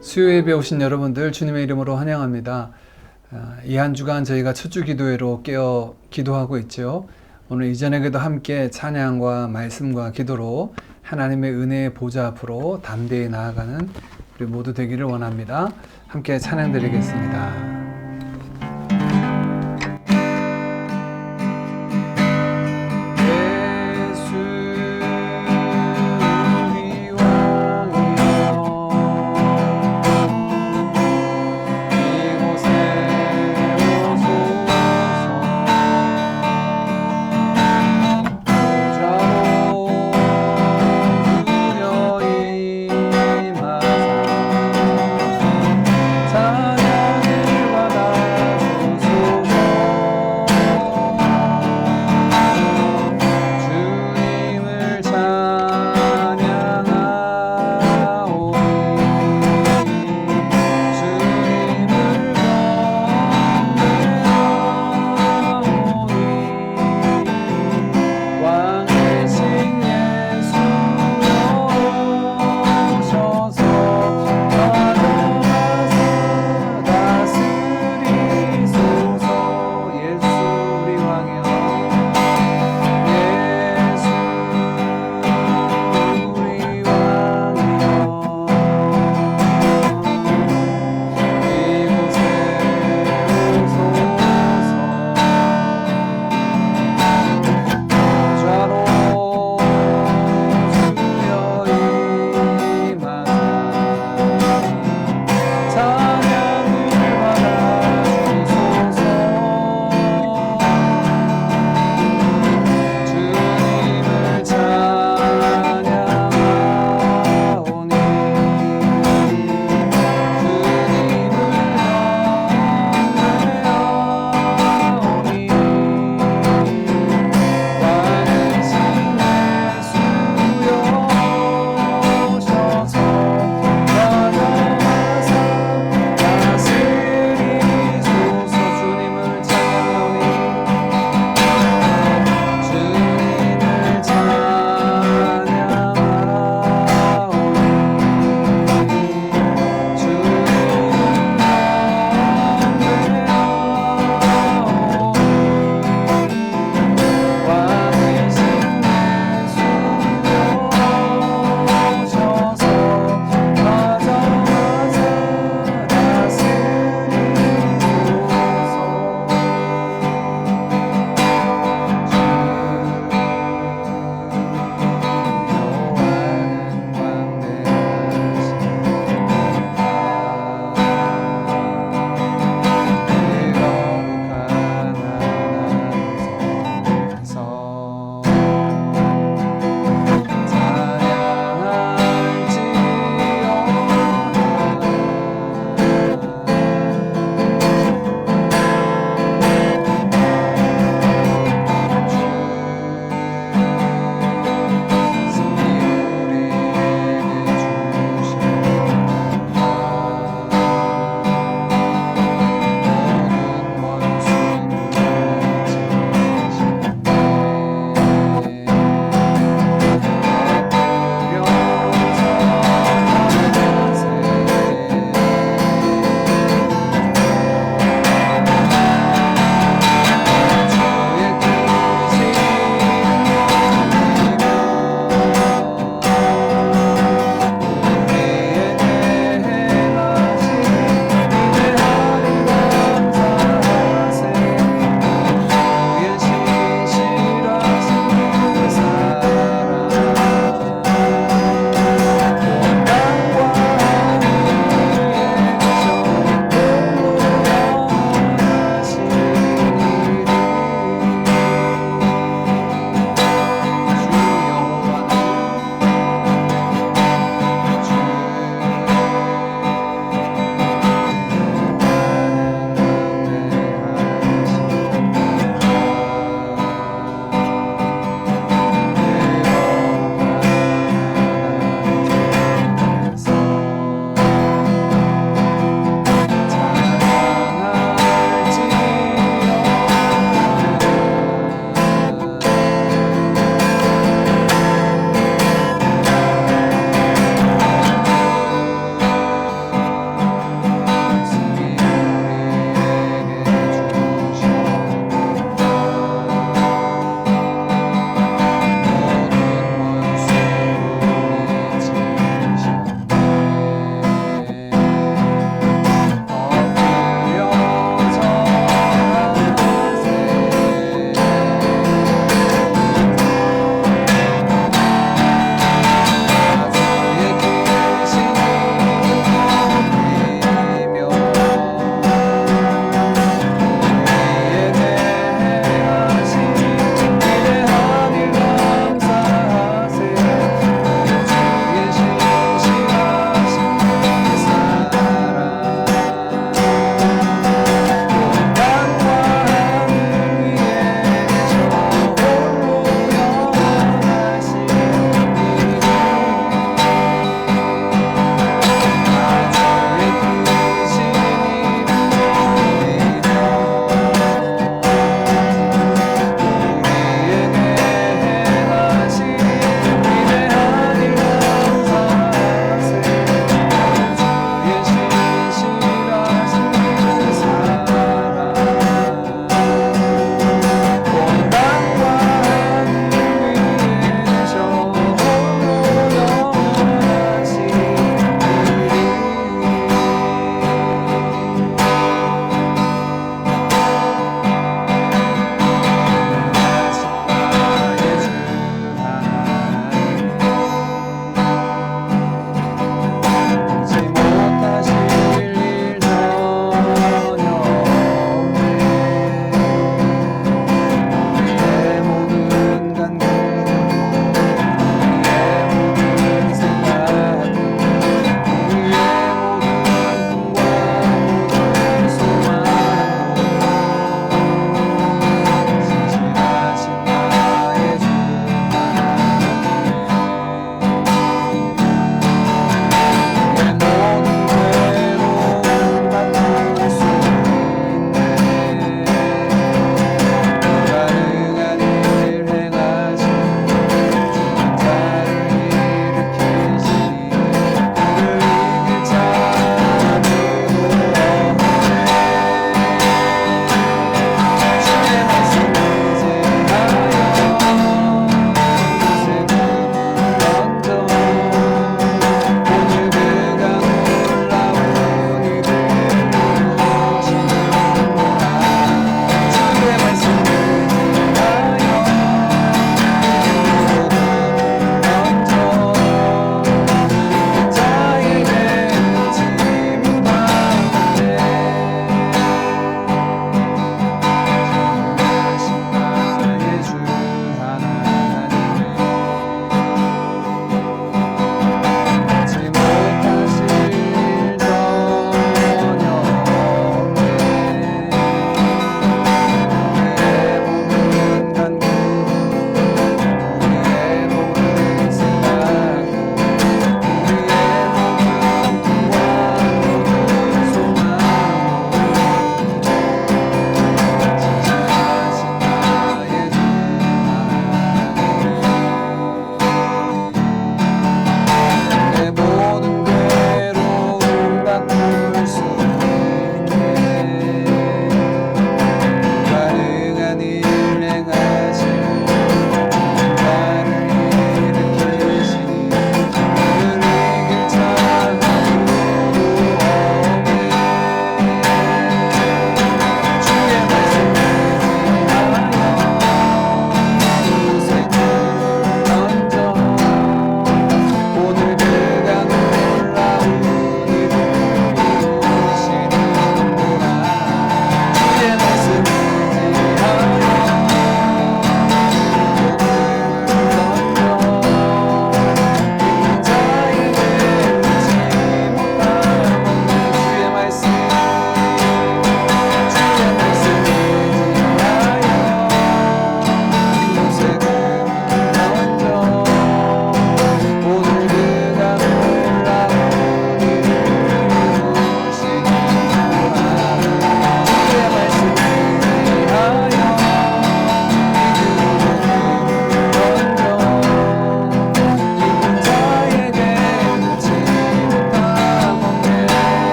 수요 예배 오신 여러분들 주님의 이름으로 환영합니다. 이 한 주간 저희가 첫 주 기도회로 깨어 기도하고 있죠. 오늘 이전에도 함께 찬양과 말씀과 기도로 하나님의 은혜의 보좌 앞으로 담대히 나아가는 우리 모두 되기를 원합니다. 함께 찬양 드리겠습니다. 찬양을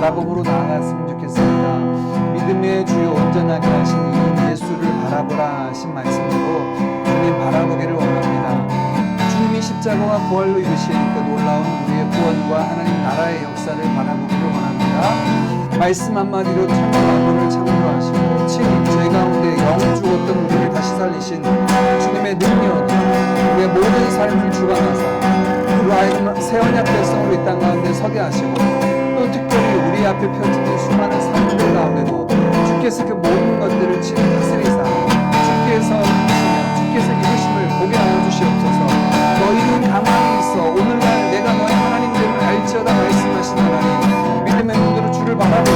바라봄으로 나아갔으면 좋겠습니다. 믿음의 주요 온전하게 하신 이 예수를 바라보라 하신 말씀대로 주님 바라보기를 원합니다. 주님이 십자가와 부활로 이루신 그 놀라운 우리의 구원과 하나님 나라의 역사를 바라보기를 원합니다. 말씀 한마디로 천국 만물을 창조하시고 친히 저희 가운데 영 죽었던 우리를 다시 살리신 주님의 능력이 우리의 모든 삶을 주관하사 그로 하여금 새 언약 백성으로 이 땅 가운데 서게 하시고 또 특별히 우리 앞에 펼쳐진 수많은 삶들 가운데도 주께서 그 모든 것들을 친히 다스리사 주께서 이루심을 보게 하여 주시옵소서. 너희는 가만히 있어 오늘날 내가 너희 하나님됨을 알지어다 말씀하신 하나님, 믿음의 눈으로 주를 바라볼 때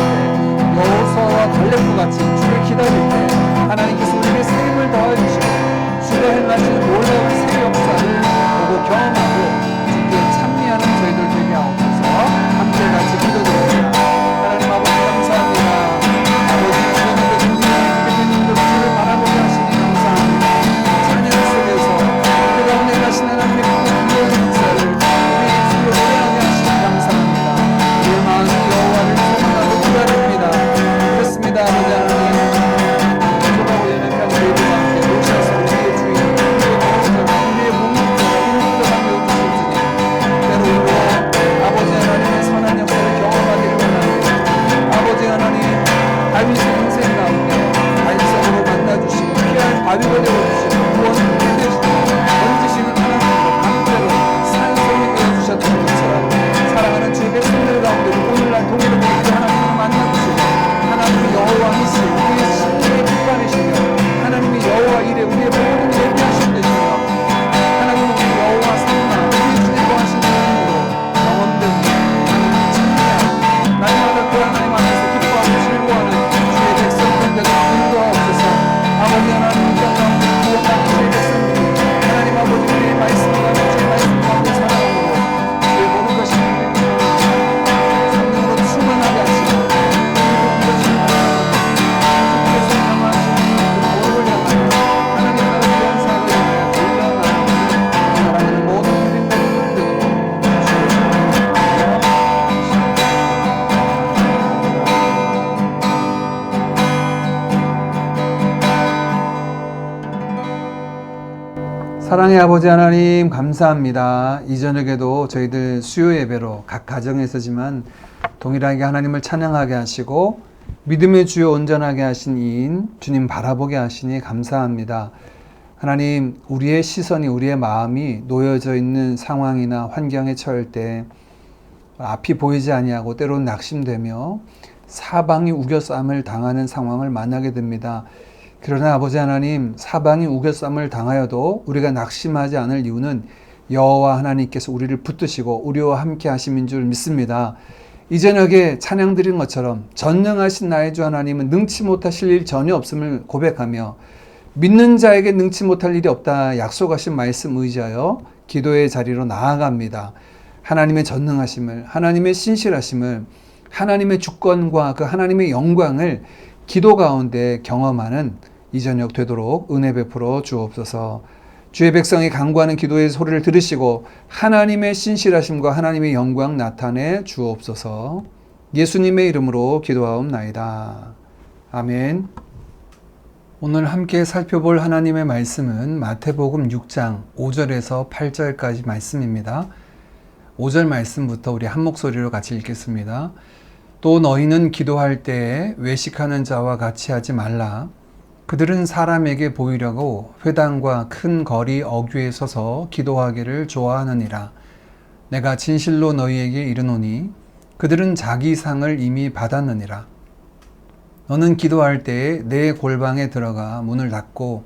여호수아와 갈렙과 같이 주를 기다릴 때 하나님께서 우리에게 새 힘을 더해주시고 주가 행하시는 놀라운 새 역사를 보고 경험하고 주께 찬미하는 저희들 되게 하옵소서. 함께 같이 기도드립니다. 하나님 아버지 감사합니다. 아버지 주님의 믿음의 주를 바라보게 하시니 감사합니다. 찬양 속에서 그 가운데 가신 하나님의 구원의 역사를 우리 입술로 노래하게 하시니 감사합니다. 우리의 마음이 여호와를 소망하고 기다립니다. 그렇습니다. 아버지 하나님, 소망을 여는 편지들과 함께 오셔서 우리의 주인, 우리의 보호자가, 우리의 목록자가 남겨주셨으니 때로 아버지 하나님의 선한 역사를 경험하기를 원합니다. 아버지 하나님, 다윗의 인생 가운데 반석으로 만나주시고 피할 바위가 되어주시고 구원을 되시고 던지시는 하나님으로 강대로 산성이 되어주셨던 것처럼 사랑하는 주의 백성들 가운데도 오늘날 동일하게 그 하나님을 만나주시고 하나님의 여호와이시 우리의 신의 빛반이시며 하나님의 여호와 이래 우리의 모든 예비하신 되시며 하나님은 우리 여호와 삼나 우리의 주님과 하신 하나님으로 경험된 찬미하고 날마다 그 하나님 앞에서 기뻐하고 즐거워하는 주의 백성들 되도록 인도하옵소서. 아버지 하나님 이 땅 가운데 구원받은 주의 백성들이 하나님 아버지 우리의 말씀을 가지고 주의 말씀 가운데 살아가고 주의 모든 것이 성령으로 충만하게 하시고 모든 것이 주께서 향하시는 그 모습을 향하여 하나님 나라 귀한 사역을 향하여 올라가는 사랑하는 모든 주님들 되도록 사랑의 아버지 하나님 감사합니다. 이 저녁에도 저희들 수요 예배로 각 가정에서지만 동일하게 하나님을 찬양하게 하시고 믿음의 주요 온전하게 하신 이인 주님 바라보게 하시니 감사합니다. 하나님, 우리의 시선이 우리의 마음이 놓여져 있는 상황이나 환경에 처할 때 앞이 보이지 아니하고 때로는 낙심되며 사방이 우겨쌈을 당하는 상황을 만나게 됩니다. 그러나 아버지 하나님, 사방이 우겨쌈을 당하여도 우리가 낙심하지 않을 이유는 여호와 하나님께서 우리를 붙드시고 우리와 함께 하심인 줄 믿습니다. 이 저녁에 찬양 드린 것처럼 전능하신 나의 주 하나님은 능치 못하실 일 전혀 없음을 고백하며 믿는 자에게 능치 못할 일이 없다 약속하신 말씀 의지하여 기도의 자리로 나아갑니다. 하나님의 전능하심을, 하나님의 신실하심을, 하나님의 주권과 그 하나님의 영광을 기도 가운데 경험하는 이 저녁 되도록 은혜 베풀어 주옵소서. 주의 백성이 간구하는 기도의 소리를 들으시고 하나님의 신실하심과 하나님의 영광 나타내 주옵소서. 예수님의 이름으로 기도하옵나이다. 아멘. 오늘 함께 살펴볼 하나님의 말씀은 마태복음 6장 5절에서 8절까지 말씀입니다. 5절 말씀부터 우리 한 목소리로 같이 읽겠습니다. 또 너희는 기도할 때에 외식하는 자와 같이 하지 말라. 그들은 사람에게 보이려고 회당과 큰 거리 어귀에 서서 기도하기를 좋아하느니라. 내가 진실로 너희에게 이르노니 그들은 자기 상을 이미 받았느니라. 너는 기도할 때에 내 골방에 들어가 문을 닫고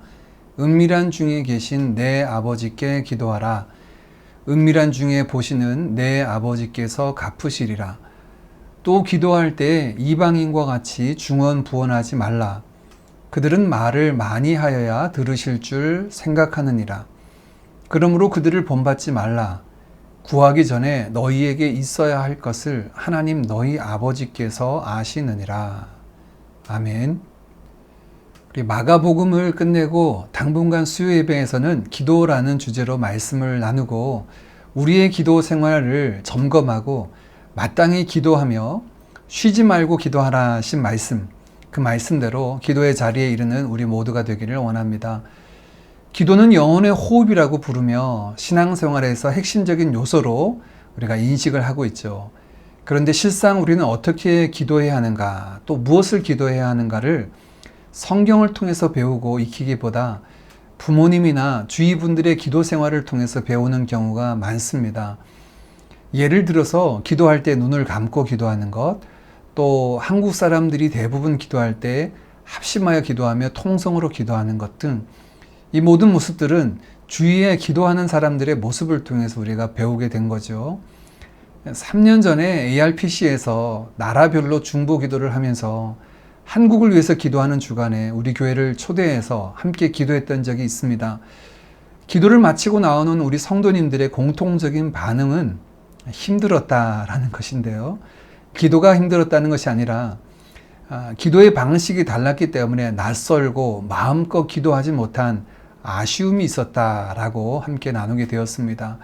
은밀한 중에 계신 내 아버지께 기도하라. 은밀한 중에 보시는 내 아버지께서 갚으시리라. 또 기도할 때 이방인과 같이 중언부언하지 말라. 그들은 말을 많이 하여야 들으실 줄 생각하느니라. 그러므로 그들을 본받지 말라. 구하기 전에 너희에게 있어야 할 것을 하나님 너희 아버지께서 아시느니라. 아멘. 우리 마가복음을 끝내고 당분간 수요 예배에서는 기도라는 주제로 말씀을 나누고 우리의 기도 생활을 점검하고 마땅히 기도하며 쉬지 말고 기도하라 하신 말씀, 그 말씀대로 기도의 자리에 이르는 우리 모두가 되기를 원합니다. 기도는 영혼의 호흡이라고 부르며 신앙생활에서 핵심적인 요소로 우리가 인식을 하고 있죠. 그런데 실상 우리는 어떻게 기도해야 하는가, 또 무엇을 기도해야 하는가를 성경을 통해서 배우고 익히기보다 부모님이나 주위 분들의 기도 생활을 통해서 배우는 경우가 많습니다. 예를 들어서 기도할 때 눈을 감고 기도하는 것, 또 한국 사람들이 대부분 기도할 때 합심하여 기도하며 통성으로 기도하는 것 등 이 모든 모습들은 주위에 기도하는 사람들의 모습을 통해서 우리가 배우게 된 거죠. 3년 전에 ARPC에서 나라별로 중보 기도를 하면서 한국을 위해서 기도하는 주간에 우리 교회를 초대해서 함께 기도했던 적이 있습니다. 기도를 마치고 나오는 우리 성도님들의 공통적인 반응은 힘들었다라는 것인데요. 기도가 힘들었다는 것이 아니라 기도의 방식이 달랐기 때문에 낯설고 마음껏 기도하지 못한 아쉬움이 있었다라고 함께 나누게 되었습니다.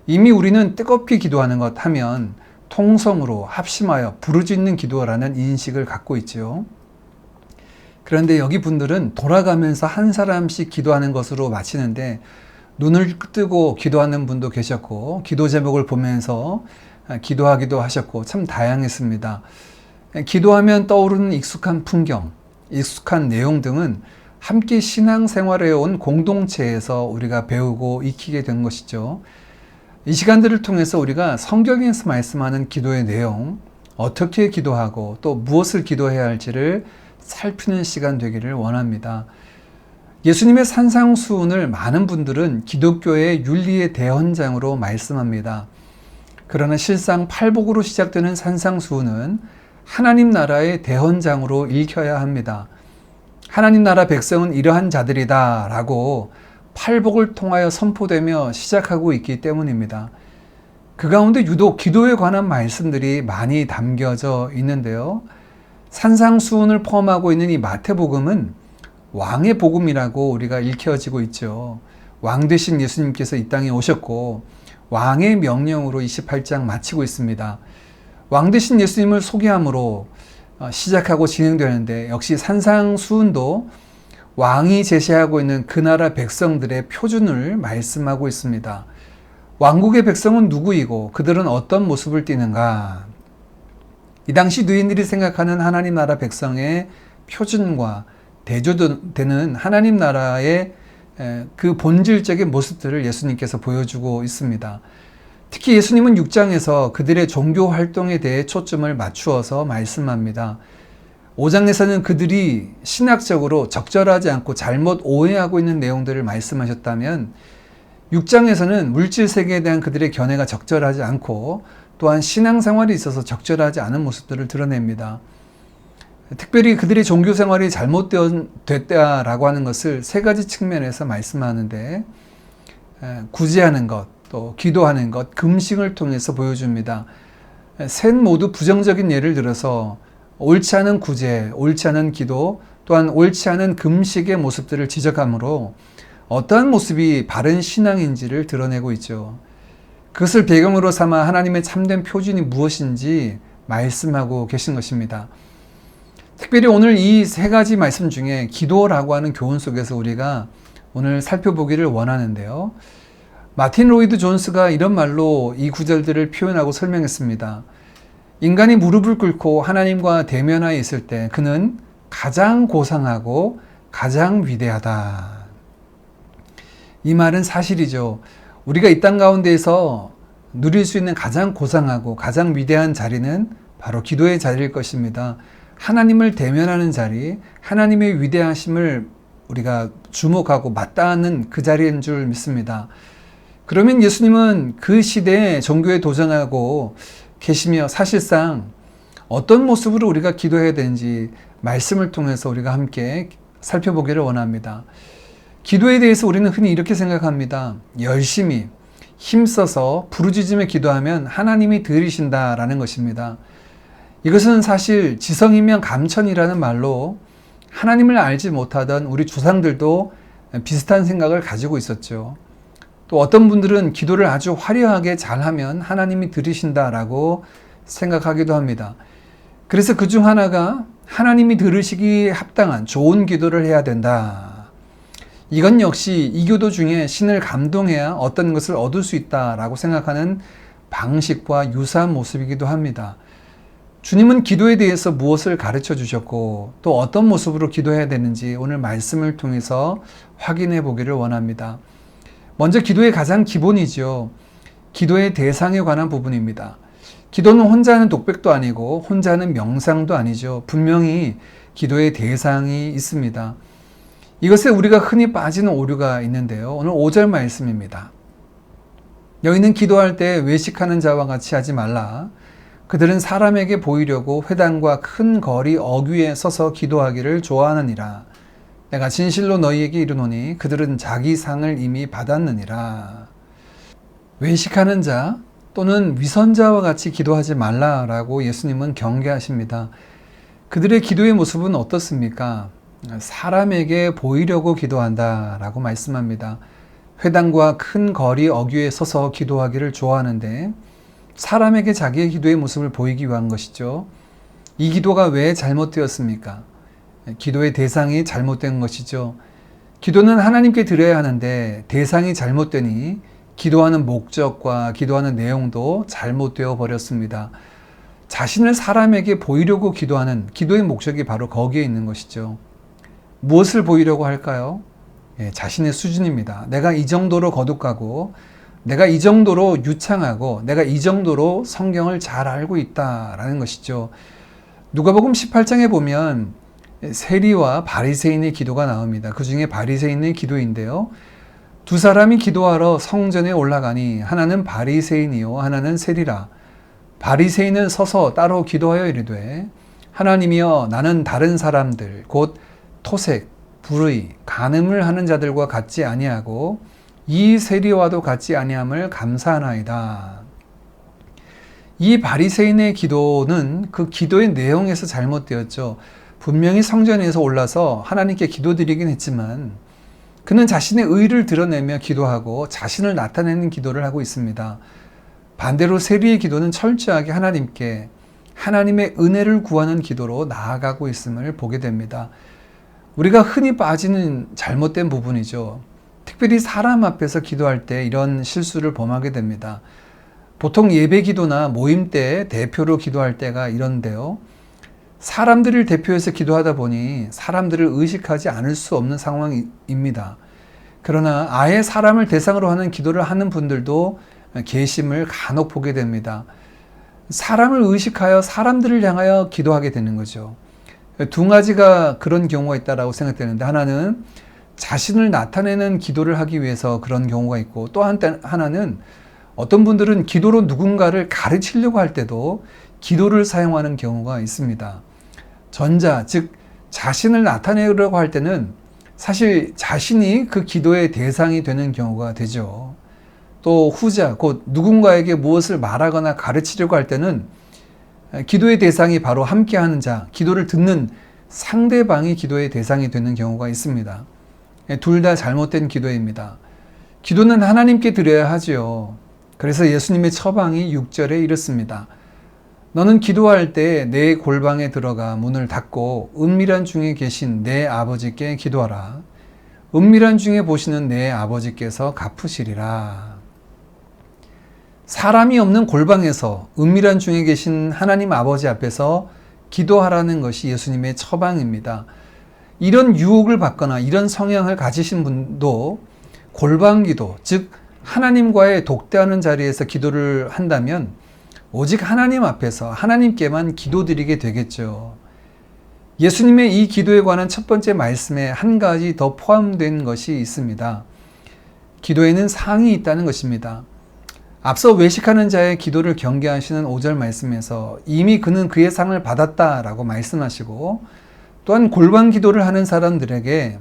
이미 우리는 뜨겁게 기도하는 것 하면 통성으로 합심하여 부르짖는 기도라는 인식을 갖고 있죠. 그런데 여기 분들은 돌아가면서 한 사람씩 기도하는 것으로 마치는데 눈을 뜨고 기도하는 분도 계셨고 기도 제목을 보면서 기도하기도 하셨고 참 다양했습니다. 기도하면 떠오르는 익숙한 풍경, 익숙한 내용 등은 함께 신앙생활해 온 공동체에서 우리가 배우고 익히게 된 것이죠. 이 시간들을 통해서 우리가 성경에서 말씀하는 기도의 내용, 어떻게 기도하고 또 무엇을 기도해야 할지를 살피는 시간 되기를 원합니다. 예수님의 산상수훈을 많은 분들은 기독교의 윤리의 대헌장으로 말씀합니다. 그러나 실상 팔복으로 시작되는 산상수훈은 하나님 나라의 대헌장으로 읽혀야 합니다. 하나님 나라 백성은 이러한 자들이다 라고 팔복을 통하여 선포되며 시작하고 있기 때문입니다. 그 가운데 유독 기도에 관한 말씀들이 많이 담겨져 있는데요. 산상수훈을 포함하고 있는 이 마태복음은 왕의 복음이라고 우리가 읽혀지고 있죠. 왕 되신 예수님께서 이 땅에 오셨고 왕의 명령으로 28장 마치고 있습니다. 왕 되신 예수님을 소개함으로 시작하고 진행되는데 역시 산상수훈도 왕이 제시하고 있는 그 나라 백성들의 표준을 말씀하고 있습니다. 왕국의 백성은 누구이고 그들은 어떤 모습을 띠는가? 이 당시 누인들이 생각하는 하나님 나라 백성의 표준과 대조되는 하나님 나라의 그 본질적인 모습들을 예수님께서 보여주고 있습니다. 특히 예수님은 6장에서 그들의 종교 활동에 대해 초점을 맞추어서 말씀합니다. 5장에서는 그들이 신학적으로 적절하지 않고 잘못 오해하고 있는 내용들을 말씀하셨다면 6장에서는 물질 세계에 대한 그들의 견해가 적절하지 않고 또한 신앙생활에 있어서 적절하지 않은 모습들을 드러냅니다. 특별히 그들의 종교 생활이 잘못됐다라고 하는 것을 세 가지 측면에서 말씀하는데 구제하는 것, 또 기도하는 것, 금식을 통해서 보여줍니다. 셋 모두 부정적인 예를 들어서 옳지 않은 구제, 옳지 않은 기도, 또한 옳지 않은 금식의 모습들을 지적하므로 어떠한 모습이 바른 신앙인지를 드러내고 있죠. 그것을 배경으로 삼아 하나님의 참된 표준이 무엇인지 말씀하고 계신 것입니다. 특별히 오늘 이 세 가지 말씀 중에 기도라고 하는 교훈 속에서 우리가 오늘 살펴보기를 원하는데요. 마틴 로이드 존스가 이런 말로 이 구절들을 표현하고 설명했습니다. 인간이 무릎을 꿇고 하나님과 대면하여 있을 때 그는 가장 고상하고 가장 위대하다. 이 말은 사실이죠. 우리가 이 땅 가운데에서 누릴 수 있는 가장 고상하고 가장 위대한 자리는 바로 기도의 자리일 것입니다. 하나님을 대면하는 자리, 하나님의 위대하심을 우리가 주목하고 맞닿는 그 자리인 줄 믿습니다. 그러면 예수님은 그 시대에 종교에 도전하고 계시며 사실상 어떤 모습으로 우리가 기도해야 되는지 말씀을 통해서 우리가 함께 살펴보기를 원합니다. 기도에 대해서 우리는 흔히 이렇게 생각합니다. 열심히 힘써서 부르짖으며 기도하면 하나님이 들으신다라는 것입니다. 이것은 사실 지성이면 감천이라는 말로 하나님을 알지 못하던 우리 조상들도 비슷한 생각을 가지고 있었죠. 또 어떤 분들은 기도를 아주 화려하게 잘하면 하나님이 들으신다라고 생각하기도 합니다. 그래서 그 중 하나가 하나님이 들으시기 합당한 좋은 기도를 해야 된다. 이건 역시 이 기도 중에 신을 감동해야 어떤 것을 얻을 수 있다라고 생각하는 방식과 유사한 모습이기도 합니다. 주님은 기도에 대해서 무엇을 가르쳐 주셨고 또 어떤 모습으로 기도해야 되는지 오늘 말씀을 통해서 확인해 보기를 원합니다. 먼저 기도의 가장 기본이죠. 기도의 대상에 관한 부분입니다. 기도는 혼자 하는 독백도 아니고 혼자 하는 명상도 아니죠. 분명히 기도의 대상이 있습니다. 이것에 우리가 흔히 빠지는 오류가 있는데요. 오늘 5절 말씀입니다. 너희는 기도할 때 외식하는 자와 같이 하지 말라. 그들은 사람에게 보이려고 회당과 큰 거리 어귀에 서서 기도하기를 좋아하느니라. 내가 진실로 너희에게 이르노니 그들은 자기 상을 이미 받았느니라. 외식하는 자 또는 위선자와 같이 기도하지 말라라고 예수님은 경계하십니다. 그들의 기도의 모습은 어떻습니까? 사람에게 보이려고 기도한다라고 말씀합니다. 회당과 큰 거리 어귀에 서서 기도하기를 좋아하는데 사람에게 자기의 기도의 모습을 보이기 위한 것이죠. 이 기도가 왜 잘못되었습니까? 기도의 대상이 잘못된 것이죠. 기도는 하나님께 드려야 하는데 대상이 잘못되니 기도하는 목적과 기도하는 내용도 잘못되어 버렸습니다. 자신을 사람에게 보이려고 기도하는 기도의 목적이 바로 거기에 있는 것이죠. 무엇을 보이려고 할까요? 자신의 수준입니다. 내가 이 정도로 거듭하고 내가 이 정도로 유창하고 내가 이 정도로 성경을 잘 알고 있다라는 것이죠. 누가복음 18장에 보면 세리와 바리새인의 기도가 나옵니다. 그 중에 바리새인의 기도인데요. 두 사람이 기도하러 성전에 올라가니 하나는 바리새인이요 하나는 세리라. 바리새인은 서서 따로 기도하여 이르되 하나님이여 나는 다른 사람들 곧 토색, 불의, 간음을 하는 자들과 같지 아니하고 이 세리와도 같지 아니함을 감사하나이다. 이 바리새인의 기도는 그 기도의 내용에서 잘못되었죠. 분명히 성전에서 올라서 하나님께 기도드리긴 했지만 그는 자신의 의를 드러내며 기도하고 자신을 나타내는 기도를 하고 있습니다. 반대로 세리의 기도는 철저하게 하나님께 하나님의 은혜를 구하는 기도로 나아가고 있음을 보게 됩니다. 우리가 흔히 빠지는 잘못된 부분이죠. 특별히 사람 앞에서 기도할 때 이런 실수를 범하게 됩니다. 보통 예배 기도나 모임 때 대표로 기도할 때가 이런데요. 사람들을 대표해서 기도하다 보니 사람들을 의식하지 않을 수 없는 상황입니다. 그러나 아예 사람을 대상으로 하는 기도를 하는 분들도 계심을 간혹 보게 됩니다. 사람을 의식하여 사람들을 향하여 기도하게 되는 거죠. 두 가지가 그런 경우가 있다고 생각되는데 하나는 자신을 나타내는 기도를 하기 위해서 그런 경우가 있고 또 하나는 어떤 분들은 기도로 누군가를 가르치려고 할 때도 기도를 사용하는 경우가 있습니다. 전자, 즉 자신을 나타내려고 할 때는 사실 자신이 그 기도의 대상이 되는 경우가 되죠. 또 후자, 곧 누군가에게 무엇을 말하거나 가르치려고 할 때는 기도의 대상이 바로 함께하는 자, 기도를 듣는 상대방이 기도의 대상이 되는 경우가 있습니다. 둘 다 잘못된 기도입니다. 기도는 하나님께 드려야 하지요. 그래서 예수님의 처방이 6절에 이렇습니다. 너는 기도할 때 내 골방에 들어가 문을 닫고 은밀한 중에 계신 내 아버지께 기도하라. 은밀한 중에 보시는 내 아버지께서 갚으시리라. 사람이 없는 골방에서 은밀한 중에 계신 하나님 아버지 앞에서 기도하라는 것이 예수님의 처방입니다. 이런 유혹을 받거나 이런 성향을 가지신 분도 골방 기도, 즉 하나님과의 독대하는 자리에서 기도를 한다면 오직 하나님 앞에서 하나님께만 기도드리게 되겠죠. 예수님의 이 기도에 관한 첫 번째 말씀에 한 가지 더 포함된 것이 있습니다. 기도에는 상이 있다는 것입니다. 앞서 외식하는 자의 기도를 경계하시는 5절 말씀에서 이미 그는 그의 상을 받았다라고 말씀하시고 또한 골방 기도를 하는 사람들에게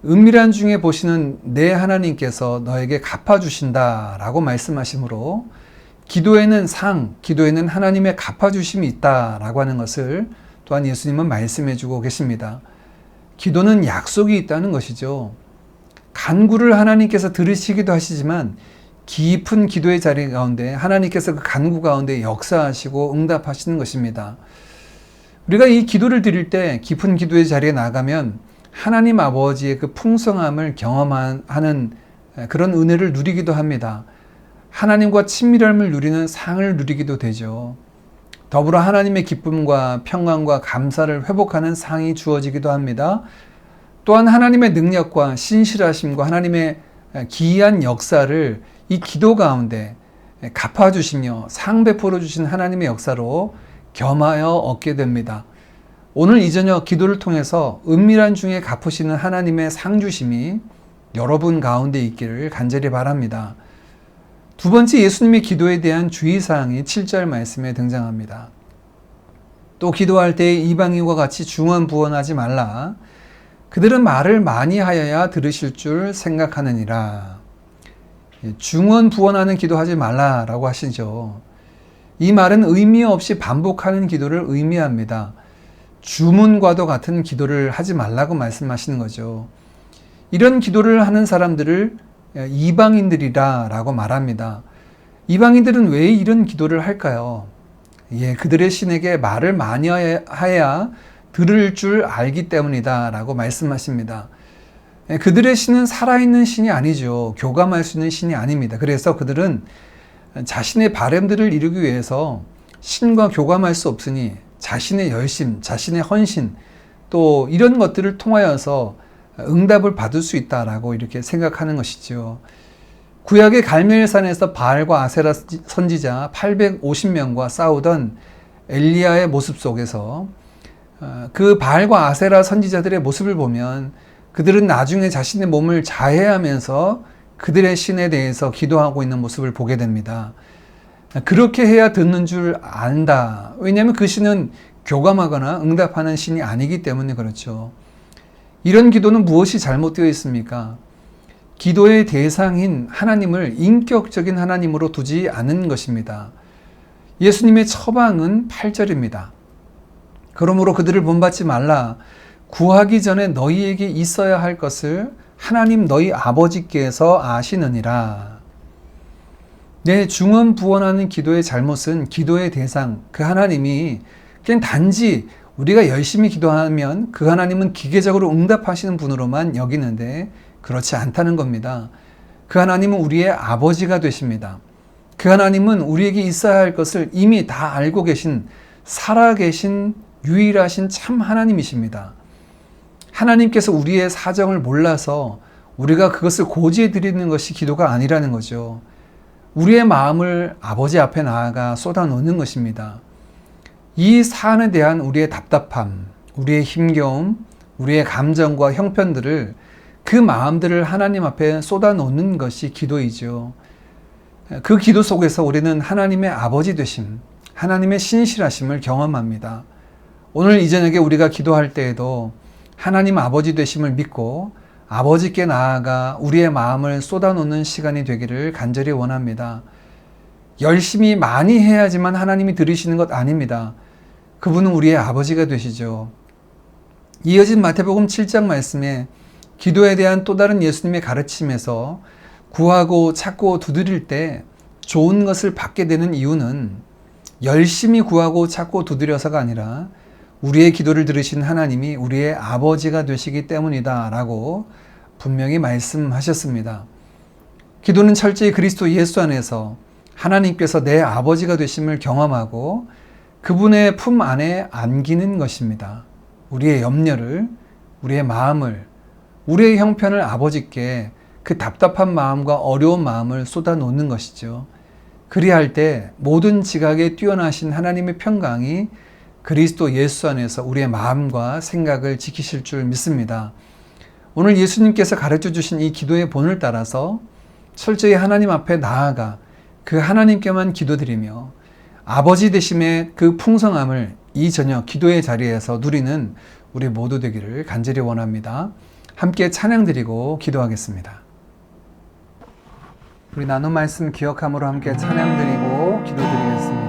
은밀한 중에 보시는 내 하나님께서 너에게 갚아주신다라고 말씀하시므로 기도에는 상, 기도에는 하나님의 갚아주심이 있다라고 하는 것을 또한 예수님은 말씀해주고 계십니다. 기도는 약속이 있다는 것이죠. 간구를 하나님께서 들으시기도 하시지만 깊은 기도의 자리 가운데 하나님께서 그 간구 가운데 역사하시고 응답하시는 것입니다. 우리가 이 기도를 드릴 때 깊은 기도의 자리에 나가면 하나님 아버지의 그 풍성함을 경험하는 그런 은혜를 누리기도 합니다. 하나님과 친밀함을 누리는 상을 누리기도 되죠. 더불어 하나님의 기쁨과 평강과 감사를 회복하는 상이 주어지기도 합니다. 또한 하나님의 능력과 신실하심과 하나님의 기이한 역사를 이 기도 가운데 갚아주시며 상 베풀어 주신 하나님의 역사로 겸하여 얻게 됩니다. 오늘 이 저녁 기도를 통해서 은밀한 중에 갚으시는 하나님의 상 주심이 여러분 가운데 있기를 간절히 바랍니다. 두 번째, 예수님의 기도에 대한 주의사항이 7절 말씀에 등장합니다. 또 기도할 때 이방인과 같이 중언부언하지 말라. 그들은 말을 많이 하여야 들으실 줄 생각하느니라. 중언부언하는 기도하지 말라라고 하시죠. 이 말은 의미 없이 반복하는 기도를 의미합니다. 주문과도 같은 기도를 하지 말라고 말씀하시는 거죠. 이런 기도를 하는 사람들을 이방인들이라 라고 말합니다. 이방인들은 왜 이런 기도를 할까요? 그들의 신에게 말을 많이 해야 들을 줄 알기 때문이다 라고 말씀하십니다. 그들의 신은 살아있는 신이 아니죠. 교감할 수 있는 신이 아닙니다. 그래서 그들은 자신의 바램들을 이루기 위해서 신과 교감할 수 없으니 자신의 열심, 자신의 헌신, 또 이런 것들을 통하여서 응답을 받을 수 있다라고 이렇게 생각하는 것이죠. 구약의 갈멜산에서 바알과 아세라 선지자 850명과 싸우던 엘리야의 모습 속에서 그 바알과 아세라 선지자들의 모습을 보면 그들은 나중에 자신의 몸을 자해하면서 그들의 신에 대해서 기도하고 있는 모습을 보게 됩니다. 그렇게 해야 듣는 줄 안다. 왜냐하면 그 신은 교감하거나 응답하는 신이 아니기 때문에 그렇죠. 이런 기도는 무엇이 잘못되어 있습니까? 기도의 대상인 하나님을 인격적인 하나님으로 두지 않은 것입니다. 예수님의 처방은 8절입니다. 그러므로 그들을 본받지 말라. 구하기 전에 너희에게 있어야 할 것을 하나님 너희 아버지께서 아시느니라. 중언부언하는 기도의 잘못은 기도의 대상, 그 하나님이 그냥 단지 우리가 열심히 기도하면 그 하나님은 기계적으로 응답하시는 분으로만 여기는데 그렇지 않다는 겁니다. 그 하나님은 우리의 아버지가 되십니다. 그 하나님은 우리에게 있어야 할 것을 이미 다 알고 계신, 살아계신 유일하신 참 하나님이십니다. 하나님께서 우리의 사정을 몰라서 우리가 그것을 고지해 드리는 것이 기도가 아니라는 거죠. 우리의 마음을 아버지 앞에 나아가 쏟아놓는 것입니다. 이 사안에 대한 우리의 답답함, 우리의 힘겨움, 우리의 감정과 형편들을, 그 마음들을 하나님 앞에 쏟아놓는 것이 기도이죠. 그 기도 속에서 우리는 하나님의 아버지 되심, 하나님의 신실하심을 경험합니다. 오늘 이 저녁에 우리가 기도할 때에도 하나님 아버지 되심을 믿고 아버지께 나아가 우리의 마음을 쏟아놓는 시간이 되기를 간절히 원합니다. 열심히 많이 해야지만 하나님이 들으시는 것 아닙니다. 그분은 우리의 아버지가 되시죠. 이어진 마태복음 7장 말씀에 기도에 대한 또 다른 예수님의 가르침에서 구하고 찾고 두드릴 때 좋은 것을 받게 되는 이유는 열심히 구하고 찾고 두드려서가 아니라 우리의 기도를 들으신 하나님이 우리의 아버지가 되시기 때문이다 라고 분명히 말씀하셨습니다. 기도는 철저히 그리스도 예수 안에서 하나님께서 내 아버지가 되심을 경험하고 그분의 품 안에 안기는 것입니다. 우리의 염려를, 우리의 마음을, 우리의 형편을 아버지께 그 답답한 마음과 어려운 마음을 쏟아놓는 것이죠. 그리할 때 모든 지각에 뛰어나신 하나님의 평강이 그리스도 예수 안에서 우리의 마음과 생각을 지키실 줄 믿습니다. 오늘 예수님께서 가르쳐 주신 이 기도의 본을 따라서 철저히 하나님 앞에 나아가 그 하나님께만 기도드리며 아버지 되심의 그 풍성함을 이 저녁 기도의 자리에서 누리는 우리 모두 되기를 간절히 원합니다. 함께 찬양드리고 기도하겠습니다. 우리 나눈 말씀 기억함으로 함께 찬양드리고 기도드리겠습니다.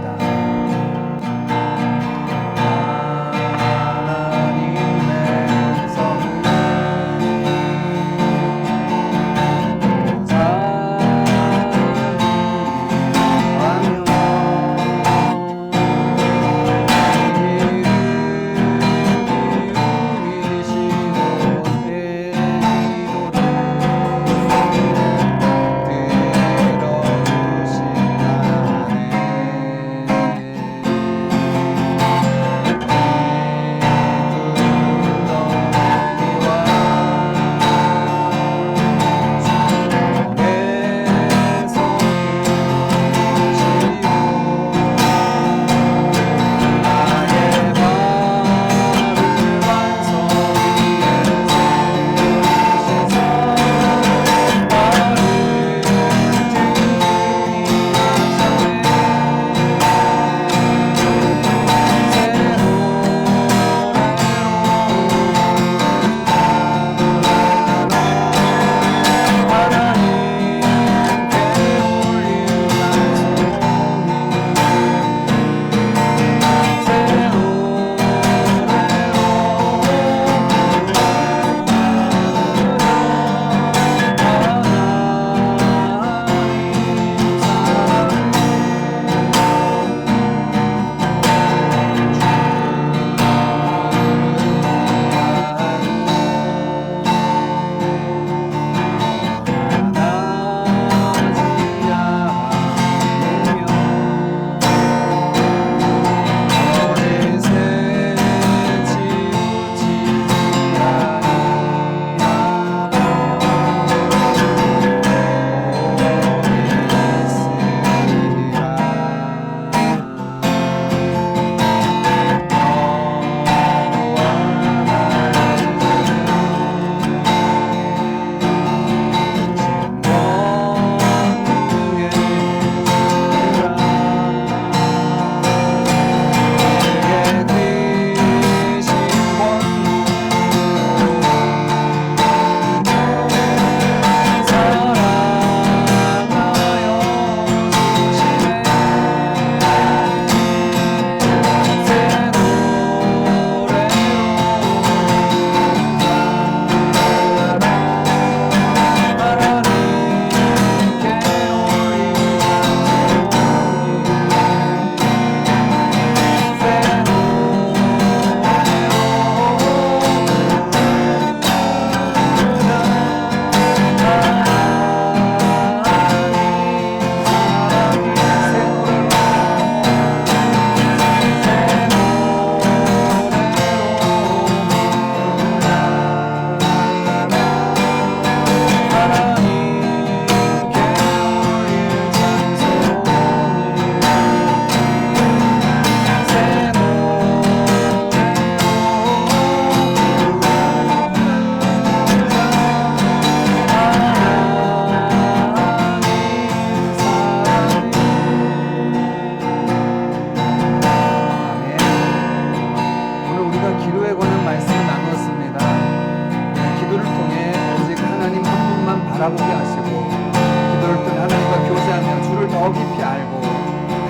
알아보게 하시고 기도를 통해 하나님과 교제하며 주를 더 깊이 알고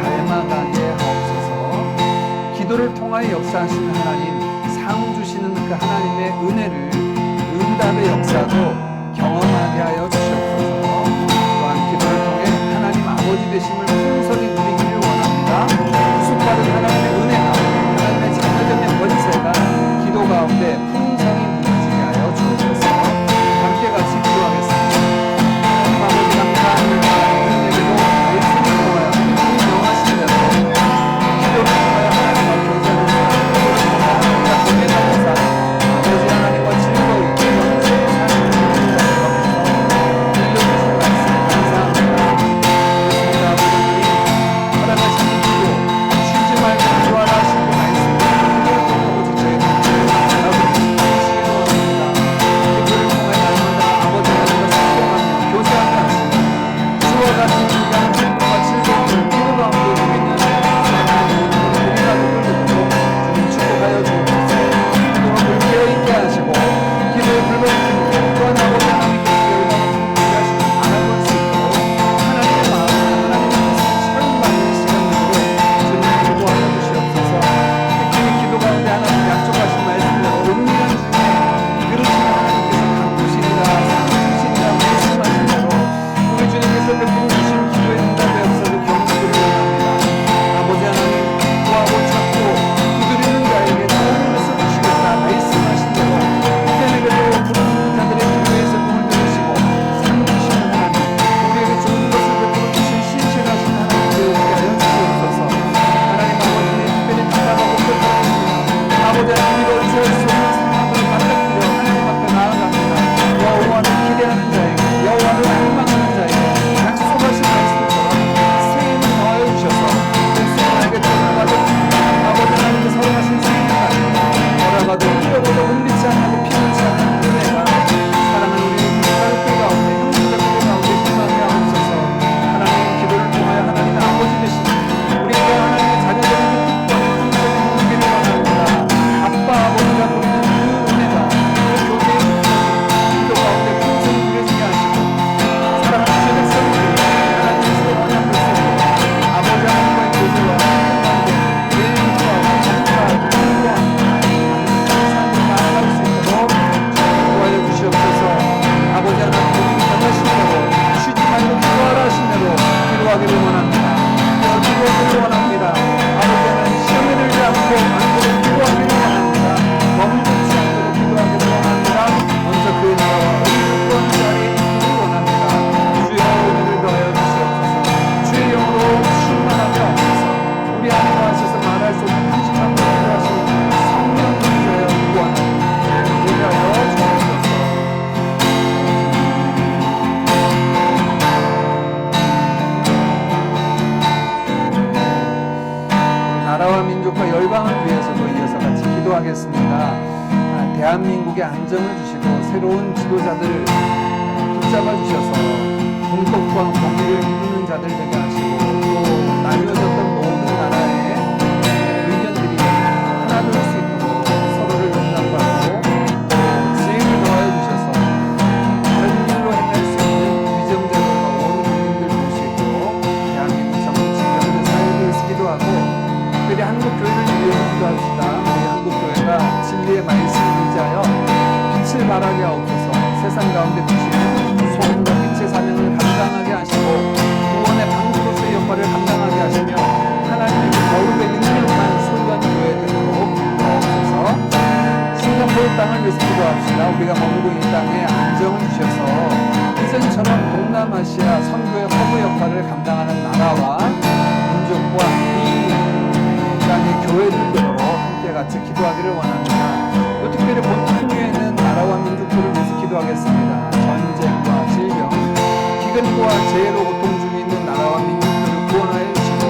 닮아가게 하옵소서. 기도를 통하여 역사하시는 하나님, 상 주시는 그 하나님의 은혜를, 응답의 역사도 경험하게 하여 주시옵소서. 또한 기도를 통해 하나님 아버지 되심을 풍성히 누리기를 원합니다. 수많은 하나님의 은혜가, 하나님의 자녀적인 권세가 기도 가운데 풍성히 누려지게 하여 주옵소서. 함께 같이 기도하겠습니다. 하나님 아버지 감사합니다. 우리에게도 말씀을 통하여 명하신 대로 기도를 통하여 하나님과 교제하는 자, 기도를 통하여 하나님과 동행하는 자, 아버지 하나님과 즐거이 영생의 삶을 누리는 자가 되면서 들려주신 말씀 감사합니다. 그렇습니다. 아버지님 허락하신 기도 쉬지 말고 기도하라 하신 그 말씀 기도를 통해 오직 저희는 잘하고 계시기를 원합니다. 기도를 통해 날마다 아버지 하나님과 소통하며 교제하게 하시고 주와 같은 인간의 행복과 즐거움을 기도 가운데 누리는 하나님의 모든 우리 가족들도 주님 축복하여 주옵소서. 기도를 깨어있게 하시고 기도의 불법을 또한 아버지 하나님께서 열방을 공개하시는 알아볼 수 있도록 하나님의 마음과 하나님의 뜻을 체험받는 시간으로 주님 기도하여 주시옵소서. 특히 기도 가운데 하나님 약속하신 말씀대로 은밀한 중에 들으시는 하나님께서 바꾸시리라 상주시리라 말씀하신 대로 우리 주님께서 베풀어 주신 기도의 응답의 역사를 경험하기를 원합니다. 아버지 하나님 구하고 찾고 두드리는 자에게 좋은 것을 주시겠다 말씀하신 대로 이전에도 부르짖는 자들의 기도의 제품을 들으시고 상 주시는 하나님, 우리에게 좋은 것을 베풀어 주신 신실하신 하나님 되게 하여 주시옵소서. 하나님 아버지님 특별히 답답하고 불편하시며 아버지 하나님 이루어질 수 없는 상황을 맞닥뜨려 하나님 앞에 나아갑니다. 여호와를 기대하는 자에게, 여호와를 갈망하는 자에게 약속하신 말씀처럼 세임을 더하여 주셔서 백성에게 돌아가도 아버지 하나님께 서러하신 생명을 돌아가도 잃어보도 은비치 않고 피곤치 않는 은혜가 사랑하는 우리 가족들 가운데, 형제자매들 가운데 임하게 하옵소서. 하나님 기도를 통하여 하나님의 아버지 되시는 우리에게 하나님의 자녀적인 특권의 풍성이 누리기를 원합니다. 아빠 아버지가 보이는 그 은혜가 그 교제의 기도 가운데 풍성히 누려지게 하시고 사랑하는 주의 백성들이 하나님께서 원하는 것을 아버지 하나님과의 교제와 가운데 매일 기도하고 감사하고 기도하고 삶을 나아갈 수 있도록 도와여 주시옵소서. 아버지 하나님 우리에게 전하신 대로 쉬지 말고 기도하라 하신 대로 기도하기를 원합니다. 기도하기를 원합니다. 아버지 하나님 시험에 들지 않고 안도록 기도하기를 원합니다. 멈추지 않도록 기도하기를 원합니다. 먼저 그의 나라와 의를 구하는 자리에 있기를 원합니다. 주의 은혜를 더하여 주시옵소서. 주의 영으로 충만하게 하옵소서. 우리 안에 거하셔서 말할 수 없는 당신만 보여주시는 성령 주여 구원합니다. 되게 하여 주옵소서. 우리 나라와 민족과 열방을 위해서도 이어서 같이 기도하겠습니다. 대한민국에 안정을 주시고 새로운 지도자들을 붙잡아 주셔서 공덕과 공의를 이루는 자들 되게 하시고 또 나뉘어졌던 모든 나라의 의견들이 하나 될 수 있도록 서로를 용납하고 또 지혜를 더하여 주셔서 다른 길로 행할 수 있는 위정자들과 온 국민들 볼 수 있도록 대한민국 정치, 경제, 사회를 위해서 기도하고 특별히 한국교회를 위해서 기도합시다. 우리 한국교회가 진리의 말씀을 의지하여 빛을 발하게 하옵소서. 세상 가운데 주시는 소금과 빛의 사명을 감당하게 하시고 구원의 방주로서의 역할을 감당하게 하시며 하나님의 거룩에 능력한 소유한 교회 되도록 도와주셔서 싱가포르 땅을 위해서 기도합시다. 우리가 머물고 있는 땅에 안정을 주셔서 이전처럼 동남아시아 선교의 허브 역할을 감당하는 나라와 민족과 이 땅의 교회들 되도록 함께 같이 기도하기를 원합니다. 또 특별히 본토 위에 있는 나라와 민족들을 위해서 기도하겠습니다. 전쟁과 질병, 기근과 재해로 고통 중에 있는 나라와 민족들을 구원하여 주시고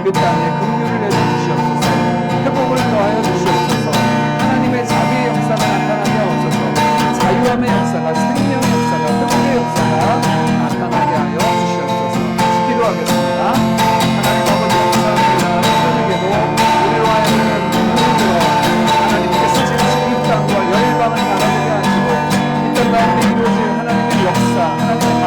그 땅에 긍휼을 내려 주시옵소서. 회복을 더하여 주시옵소서. 하나님의 자비의 역사가 나타나게 하옵소서. 자유함의 역사가, 생명의 역사가, 회복의 역사가 나타나게 하여 주시옵소서. 기도하겠습니다. 하나님 아버지 감사합니다. 저에게도 우리로 하여금 눈을 들어 하나님께서 지으신 이 땅과 열방을 바라보게 하시고 이 땅 가운데 이루어질 하나님의 역사, 하나님의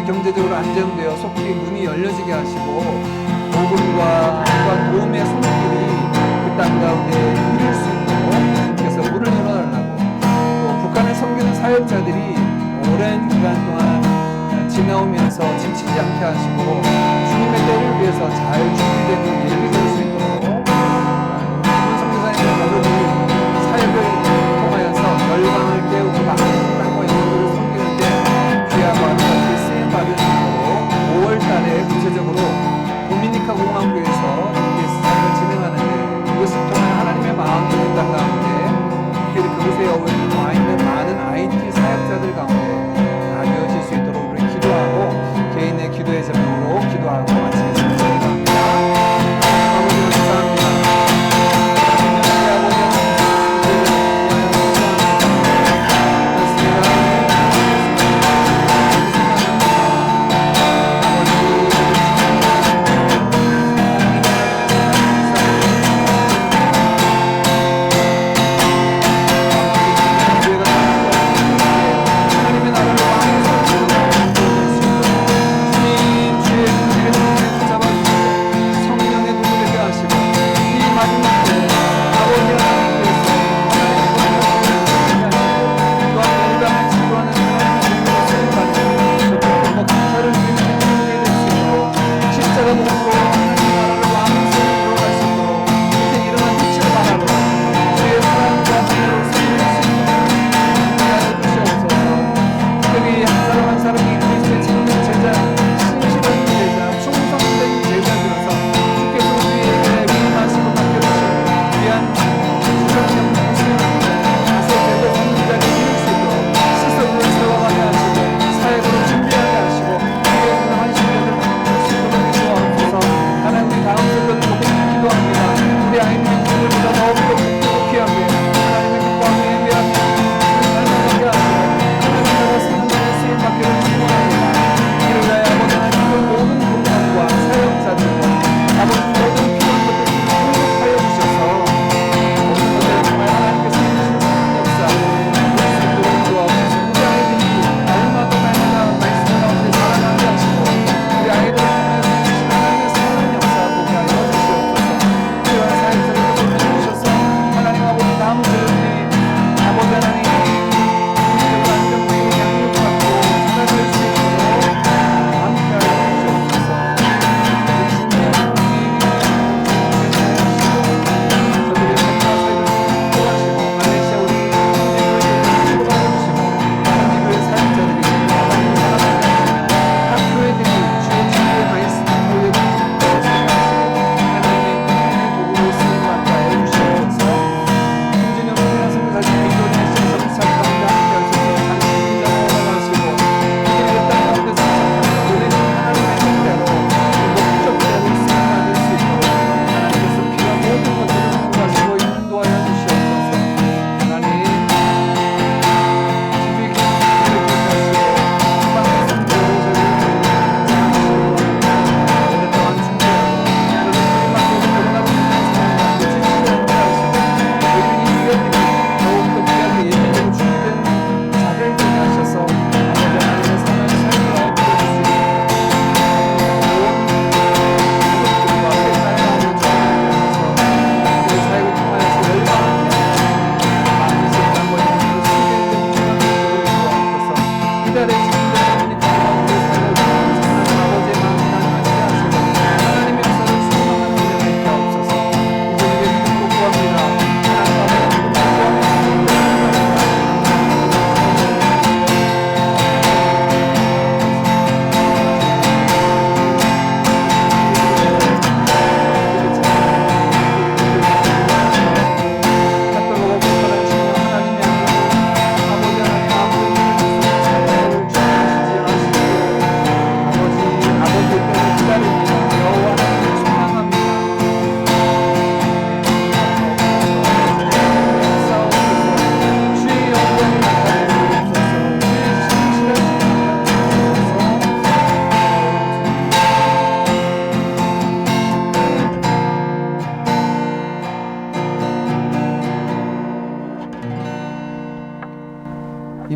경제적으로 안정되어 속히 문이 열려지게 하시고 복음과 도움의 손길이 그 땅 가운데 이룰 수 있도록 주님께서 문을 열어달라고, 또 북한을 섬기는 사역자들이 오랜 기간 동안 지나오면서 지치지 않게 하시고 주님의 때를 위해서 잘 준비되고 예비될 수 있도록 선교사님들 가족이 사역을 통하여서 열방을 깨우고 많은 땅과 인구를 섬기는데 귀하고 아름답게 쓰임받을 수 있도록 5월 달에 구체적으로 도미니카 공항교에서 사역을 진행하는데, 이것을 통한 하나님의 마음이 그 땅 가운데 그곳에 와 있는 많은 IT 사역자들 가운데 다 이어질 수 있도록 우리 기도하고 개인의 기도의 제목으로 기도하고 마치겠습니다. 감사합니다. 아버지 감사합니다. 주께서 우리에게 위임하시고 맡겨주신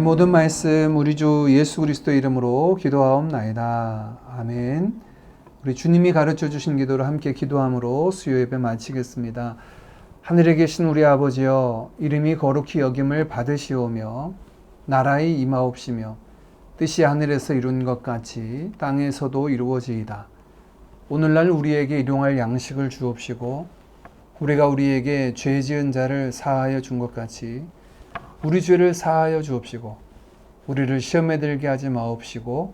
모든 말씀 우리 주 예수 그리스도 이름으로 기도하옵나이다. 아멘. 우리 주님이 가르쳐 주신 기도를 함께 기도함으로 수요 예배 마치겠습니다. 하늘에 계신 우리 아버지여, 이름이 거룩히 여김을 받으시오며 나라의 임하옵시며 뜻이 하늘에서 이룬 것 같이 땅에서도 이루어지이다. 오늘날 우리에게 일용할 양식을 주옵시고 우리가 우리에게 죄 지은 자를 사하여 준 것 같이 우리 죄를 사하여 주옵시고 우리를 시험에 들게 하지 마옵시고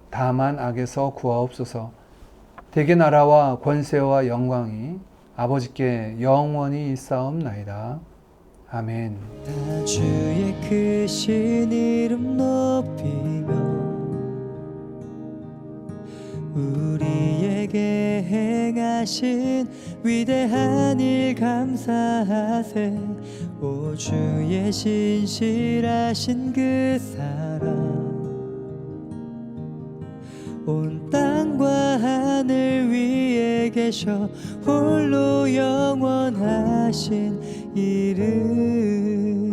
다만 악에서 구하옵소서. 대개 나라와 권세와 영광이 아버지께 영원히 있사옵나이다. 아멘. 나 주의 크신 이름 높이며 우리에게 행하신 위대한 일 감사하세. 오 주의 신실하신 그 사랑 온 땅과 하늘 위에 계셔 홀로 영원하신 이름